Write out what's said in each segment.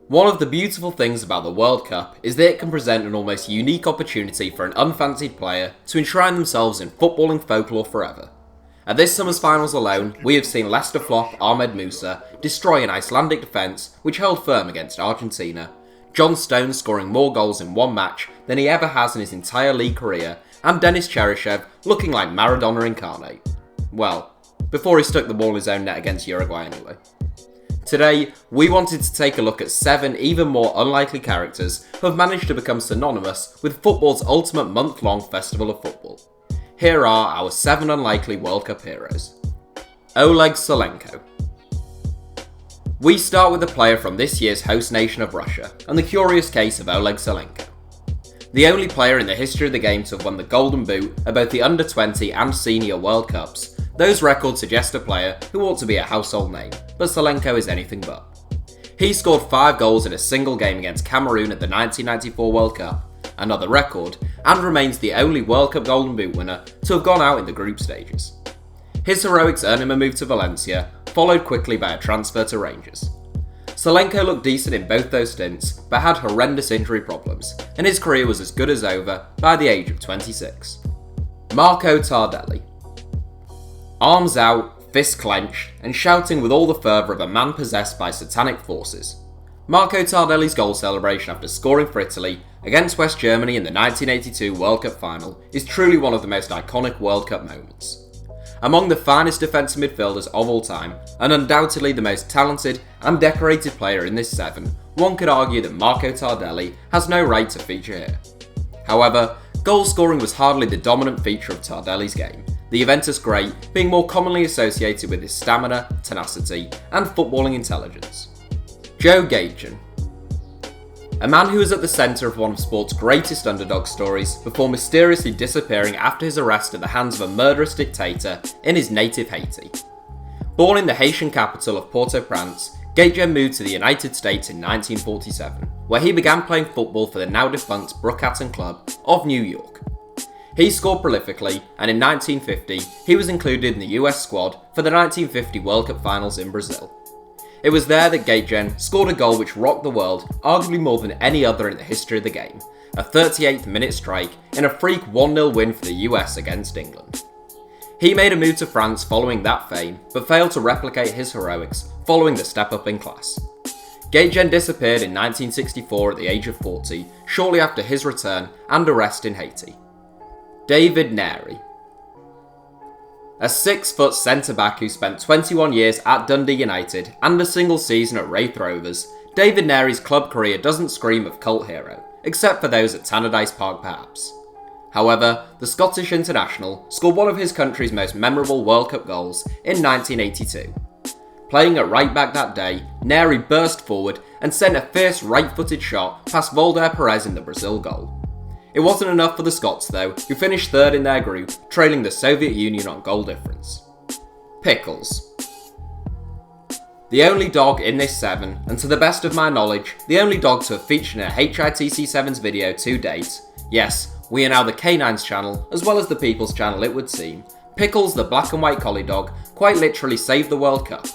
One of the beautiful things about the World Cup is that it can present an almost unique opportunity for an unfancied player to enshrine themselves in footballing folklore forever. At this summer's finals alone, we have seen Leicester flop Ahmed Musa destroy an Icelandic defence which held firm against Argentina, John Stones scoring more goals in one match than he ever has in his entire league career, and Denis Cheryshev looking like Maradona incarnate. Well, before he stuck the ball in his own net against Uruguay anyway. Today, we wanted to take a look at 7 even more unlikely characters who have managed to become synonymous with football's ultimate month-long festival of football. Here are our 7 unlikely World Cup heroes. Oleg Salenko. We start with a player from this year's host nation of Russia, and the curious case of Oleg Salenko. The only player in the history of the game to have won the Golden Boot at both the Under-20 and Senior World Cups. Those records suggest a player who ought to be a household name, but Salenko is anything but. He scored 5 goals in a single game against Cameroon at the 1994 World Cup, another record, and remains the only World Cup Golden Boot winner to have gone out in the group stages. His heroics earned him a move to Valencia, followed quickly by a transfer to Rangers. Salenko looked decent in both those stints, but had horrendous injury problems, and his career was as good as over by the age of 26. Marco Tardelli. Arms out, fists clenched, and shouting with all the fervour of a man possessed by satanic forces. Marco Tardelli's goal celebration after scoring for Italy against West Germany in the 1982 World Cup final is truly one of the most iconic World Cup moments. Among the finest defensive midfielders of all time, and undoubtedly the most talented and decorated player in this 7, one could argue that Marco Tardelli has no right to feature here. However, goal scoring was hardly the dominant feature of Tardelli's game, the Juventus great being more commonly associated with his stamina, tenacity, and footballing intelligence. Joe Gaetjen. A man who was at the centre of one of sport's greatest underdog stories before mysteriously disappearing after his arrest at the hands of a murderous dictator in his native Haiti. Born in the Haitian capital of Port-au-Prince, Gaetjen moved to the United States in 1947, where he began playing football for the now defunct Brookhaven Club of New York. He scored prolifically, and in 1950, he was included in the US squad for the 1950 World Cup finals in Brazil. It was there that Gaetjen scored a goal which rocked the world, arguably more than any other in the history of the game, a 38th minute strike in a freak 1-0 win for the US against England. He made a move to France following that fame, but failed to replicate his heroics following the step up in class. Gaetjen disappeared in 1964 at the age of 40, shortly after his return and arrest in Haiti. David Narey. A 6-foot centre-back who spent 21 years at Dundee United and a single season at Wraith Rovers, David Narey's club career doesn't scream of cult hero, except for those at Tannadice Park perhaps. However, the Scottish international scored one of his country's most memorable World Cup goals in 1982. Playing at right back that day, Narey burst forward and sent a fierce right-footed shot past Valder Perez in the Brazil goal. It wasn't enough for the Scots though, who finished 3rd in their group, trailing the Soviet Union on goal difference. Pickles. The only dog in this 7, and to the best of my knowledge, the only dog to have featured in a HITC Sevens video to date. Yes, we are now the Canines channel, as well as the People's channel it would seem. Pickles the black and white collie dog quite literally saved the World Cup.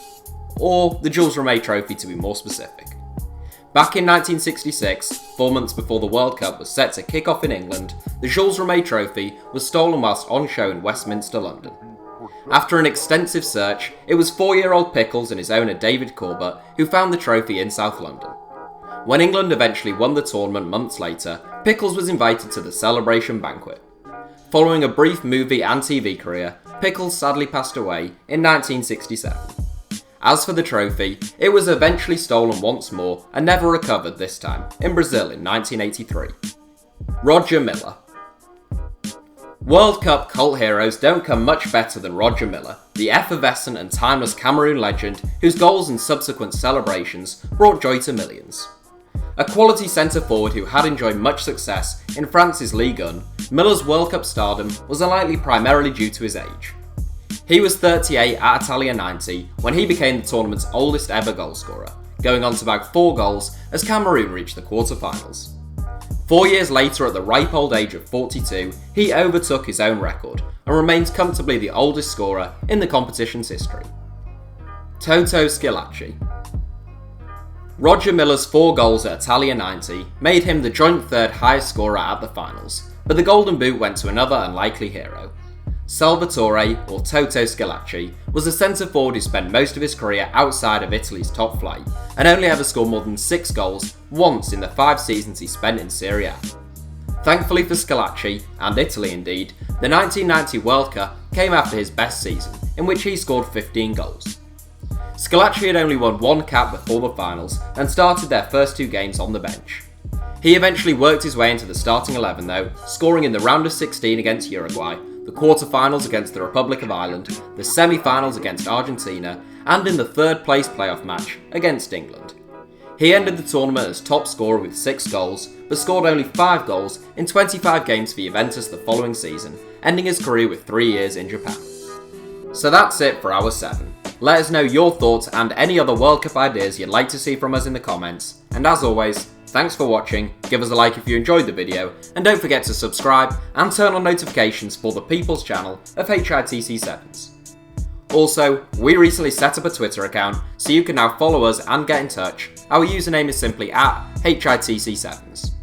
Or the Jules Rimet trophy to be more specific. Back in 1966, 4 months before the World Cup was set to kick off in England, the Jules Rimet trophy was stolen whilst on show in Westminster, London. After an extensive search, it was 4-year-old Pickles and his owner David Corbett who found the trophy in South London. When England eventually won the tournament months later, Pickles was invited to the celebration banquet. Following a brief movie and TV career, Pickles sadly passed away in 1967. As for the trophy, it was eventually stolen once more and never recovered this time, in Brazil in 1983. Roger Milla. World Cup cult heroes don't come much better than Roger Milla, the effervescent and timeless Cameroon legend whose goals and subsequent celebrations brought joy to millions. A quality centre-forward who had enjoyed much success in France's Ligue 1, Milla's World Cup stardom was unlikely primarily due to his age. He was 38 at Italia 90 when he became the tournament's oldest ever goalscorer, going on to bag 4 goals as Cameroon reached the quarter-finals. 4 years later, at the ripe old age of 42, he overtook his own record and remains comfortably the oldest scorer in the competition's history. Toto Schillaci. Roger Milla's 4 goals at Italia 90 made him the joint third highest scorer at the finals, but the Golden Boot went to another unlikely hero. Salvatore, or Toto Schillaci, was a centre-forward who spent most of his career outside of Italy's top flight, and only ever scored more than 6 goals once in the 5 seasons he spent in Serie A. Thankfully for Schillaci, and Italy indeed, the 1990 World Cup came after his best season, in which he scored 15 goals. Schillaci had only won 1 cap before the finals, and started their first 2 games on the bench. He eventually worked his way into the starting 11 though, scoring in the round of 16 against Uruguay, the quarter-finals against the Republic of Ireland, the semi-finals against Argentina, and in the third place playoff match against England. He ended the tournament as top scorer with 6 goals, but scored only 5 goals in 25 games for Juventus the following season, ending his career with 3 years in Japan. So that's it for our 7. Let us know your thoughts and any other World Cup ideas you'd like to see from us in the comments, and as always, thanks for watching, give us a like if you enjoyed the video, and don't forget to subscribe and turn on notifications for the People's channel of HITC Sevens. Also, we recently set up a Twitter account, so you can now follow us and get in touch. Our username is simply @HITC Sevens.